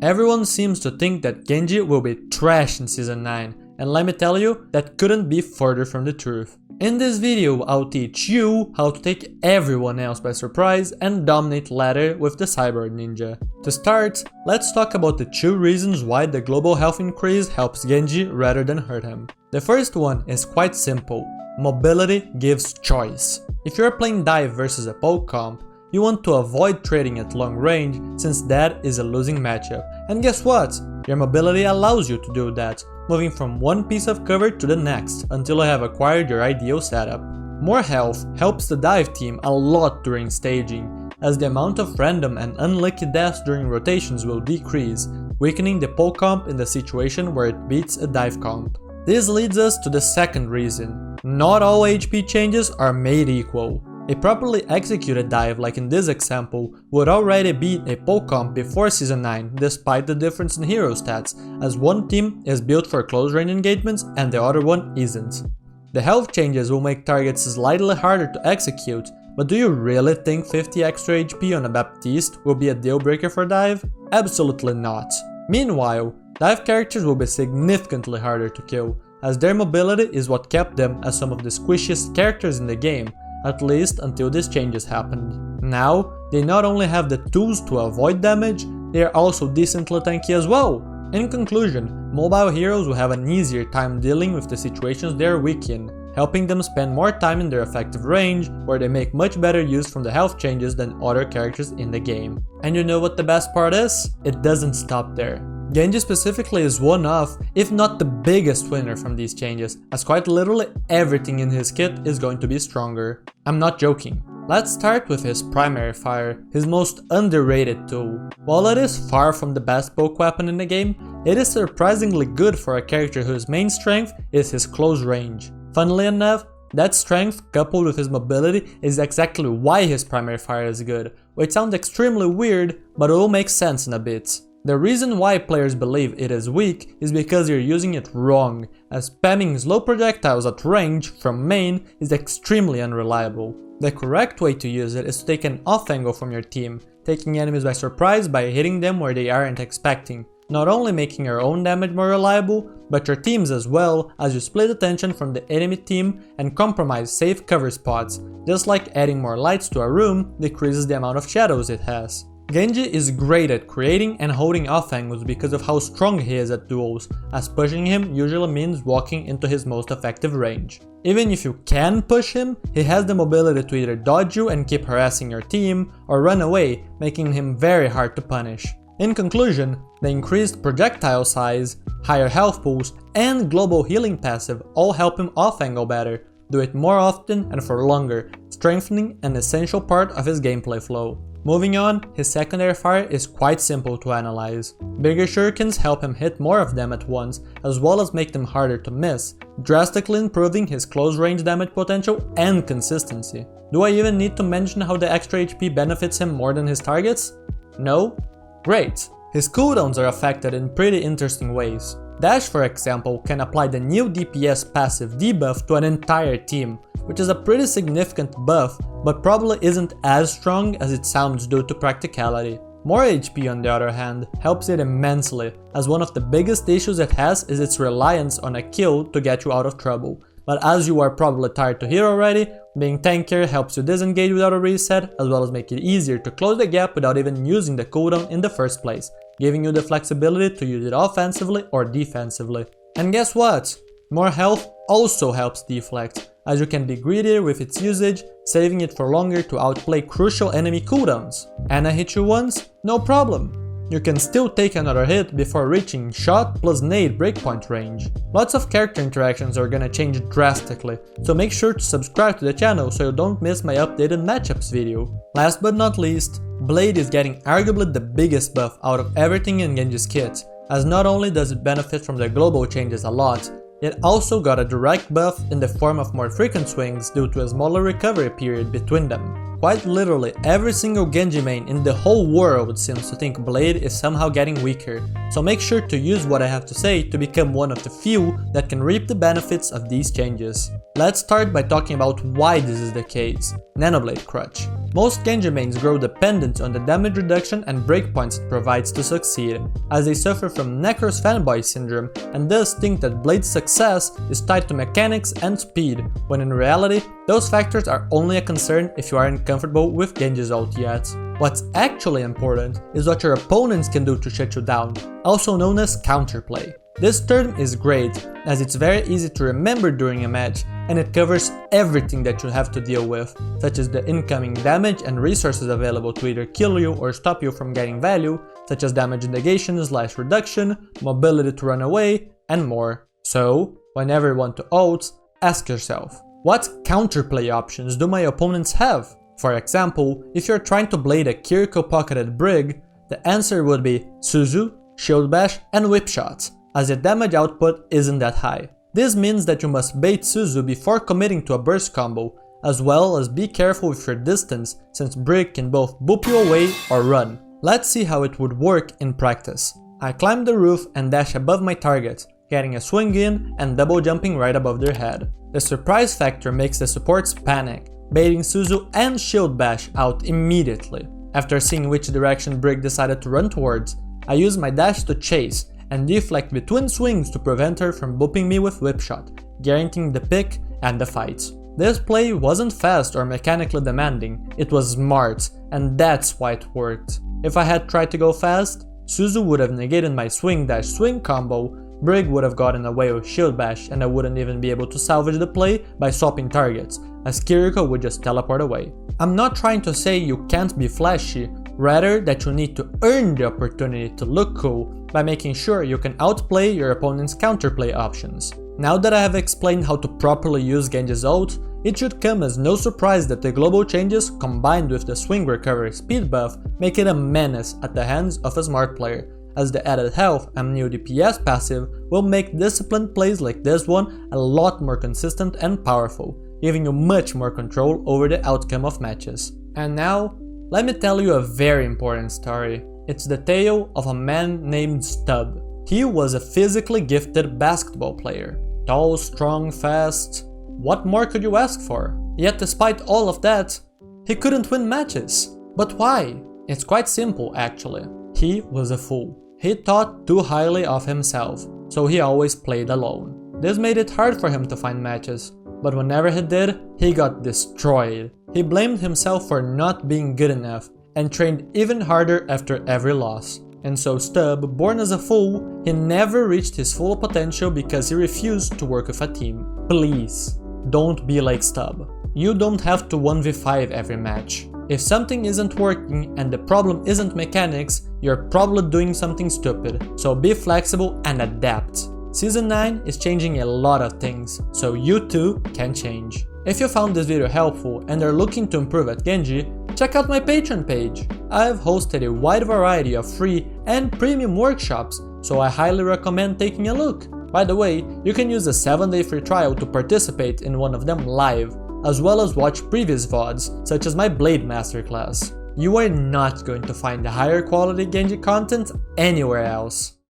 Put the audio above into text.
Everyone seems to think that Genji will be trash in Season 9, and let me tell you, that couldn't be further from the truth. In this video, I'll teach you how to take everyone else by surprise and dominate ladder with the Cyber Ninja. To start, let's talk about the 2 reasons why the global health increase helps Genji rather than hurt him. The first one is quite simple. Mobility gives choice. If you're playing dive versus a poke comp, you want to avoid trading at long range since that is a losing matchup. And guess what? Your mobility allows you to do that, moving from one piece of cover to the next until you have acquired your ideal setup. More health helps the dive team a lot during staging, as the amount of random and unlucky deaths during rotations will decrease, weakening the poke comp in the situation where it beats a dive comp. This leads us to the second reason. Not all HP changes are made equal. A properly executed dive like in this example would already beat a poke comp before Season 9 despite the difference in hero stats, as one team is built for close range engagements and the other one isn't. The health changes will make targets slightly harder to execute, but do you really think 50 extra HP on a Baptiste will be a deal breaker for dive? Absolutely not. Meanwhile, dive characters will be significantly harder to kill, as their mobility is what kept them as some of the squishiest characters in the game, at least until these changes happened. Now, they not only have the tools to avoid damage, they are also decently tanky as well. In conclusion, mobile heroes will have an easier time dealing with the situations they are weak in, helping them spend more time in their effective range, where they make much better use from the health changes than other characters in the game. And you know what the best part is? It doesn't stop there. Genji specifically is one of, if not the biggest winner from these changes, as quite literally everything in his kit is going to be stronger. I'm not joking. Let's start with his primary fire, his most underrated tool. While it is far from the best poke weapon in the game, it is surprisingly good for a character whose main strength is his close range. Funnily enough, that strength coupled with his mobility is exactly why his primary fire is good, which sounds extremely weird, but it will make sense in a bit. The reason why players believe it is weak is because you're using it wrong, as spamming slow projectiles at range from main is extremely unreliable. The correct way to use it is to take an off angle from your team, taking enemies by surprise by hitting them where they aren't expecting, not only making your own damage more reliable, but your team's as well, as you split attention from the enemy team and compromise safe cover spots, just like adding more lights to a room decreases the amount of shadows it has. Genji is great at creating and holding off angles because of how strong he is at duels, as pushing him usually means walking into his most effective range. Even if you can push him, he has the mobility to either dodge you and keep harassing your team, or run away, making him very hard to punish. In conclusion, the increased projectile size, higher health pools, and global healing passive all help him off angle better, do it more often and for longer, strengthening an essential part of his gameplay flow. Moving on, his secondary fire is quite simple to analyze. Bigger shurikens help him hit more of them at once, as well as make them harder to miss, drastically improving his close range damage potential and consistency. Do I even need to mention how the extra HP benefits him more than his targets? No? Great! His cooldowns are affected in pretty interesting ways. Dash, for example, can apply the new DPS passive debuff to an entire team, which is a pretty significant buff, but probably isn't as strong as it sounds due to practicality. More HP, on the other hand, helps it immensely, as one of the biggest issues it has is its reliance on a kill to get you out of trouble. But as you are probably tired to hear already, being tankier helps you disengage without a reset, as well as make it easier to close the gap without even using the cooldown in the first place, giving you the flexibility to use it offensively or defensively. And guess what? More health also helps deflect, as you can be greedier with its usage, saving it for longer to outplay crucial enemy cooldowns. And I hit you once? No problem. You can still take another hit before reaching shot plus nade breakpoint range. Lots of character interactions are gonna change drastically, so make sure to subscribe to the channel so you don't miss my updated matchups video. Last but not least, Blade is getting arguably the biggest buff out of everything in Genji's kit, as not only does it benefit from the global changes a lot, it also got a direct buff in the form of more frequent swings due to a smaller recovery period between them. Quite literally, every single Genji main in the whole world seems to think Blade is somehow getting weaker, so make sure to use what I have to say to become one of the few that can reap the benefits of these changes. Let's start by talking about why this is the case. Nanoblade Crutch. Most Genji mains grow dependent on the damage reduction and breakpoints it provides to succeed, as they suffer from Necros fanboy syndrome and thus think that Blade's success is tied to mechanics and speed, when in reality, those factors are only a concern if you aren't comfortable with Genji's ult yet. What's actually important is what your opponents can do to shut you down, also known as counterplay. This term is great, as it's very easy to remember during a match, and it covers everything that you have to deal with, such as the incoming damage and resources available to either kill you or stop you from getting value, such as damage negation / reduction, mobility to run away, and more. So, whenever you want to ult, ask yourself, what counterplay options do my opponents have? For example, if you're trying to blade a Kiriko pocketed Brig, the answer would be Suzu, Shield Bash, and Whip Shot, as the damage output isn't that high. This means that you must bait Suzu before committing to a burst combo, as well as be careful with your distance, since Brig can both boop you away or run. Let's see how it would work in practice. I climb the roof and dash above my target, getting a swing in and double jumping right above their head. The surprise factor makes the supports panic, baiting Suzu and Shield Bash out immediately. After seeing which direction Brig decided to run towards, I use my dash to chase and deflect between swings to prevent her from booping me with Whip Shot, guaranteeing the pick and the fight. This play wasn't fast or mechanically demanding, it was smart, and that's why it worked. If I had tried to go fast, Suzu would have negated my swing dash swing combo, Brig would have gotten away with Shield Bash and I wouldn't even be able to salvage the play by swapping targets, as Kiriko would just teleport away. I'm not trying to say you can't be flashy, rather that you need to earn the opportunity to look cool by making sure you can outplay your opponent's counterplay options. Now that I have explained how to properly use Genji's ult, it should come as no surprise that the global changes combined with the swing recovery speed buff make it a menace at the hands of a smart player, as the added health and new DPS passive will make disciplined plays like this one a lot more consistent and powerful, giving you much more control over the outcome of matches. And now, let me tell you a very important story. It's the tale of a man named Stubb. He was a physically gifted basketball player. Tall, strong, fast. What more could you ask for? Yet despite all of that, he couldn't win matches. But why? It's quite simple actually. He was a fool. He thought too highly of himself, so he always played alone. This made it hard for him to find matches, but whenever he did, he got destroyed. He blamed himself for not being good enough and trained even harder after every loss. And so Stubb, born as a fool, he never reached his full potential because he refused to work with a team. Please, don't be like Stubb. You don't have to 1v5 every match. If something isn't working and the problem isn't mechanics, you're probably doing something stupid, so be flexible and adapt. Season 9 is changing a lot of things, so you too can change. If you found this video helpful and are looking to improve at Genji, check out my Patreon page. I've hosted a wide variety of free and premium workshops, so I highly recommend taking a look. By the way, you can use a 7-day free trial to participate in one of them live, as well as watch previous VODs, such as my Blade Masterclass. You are not going to find the higher quality Genji content anywhere else.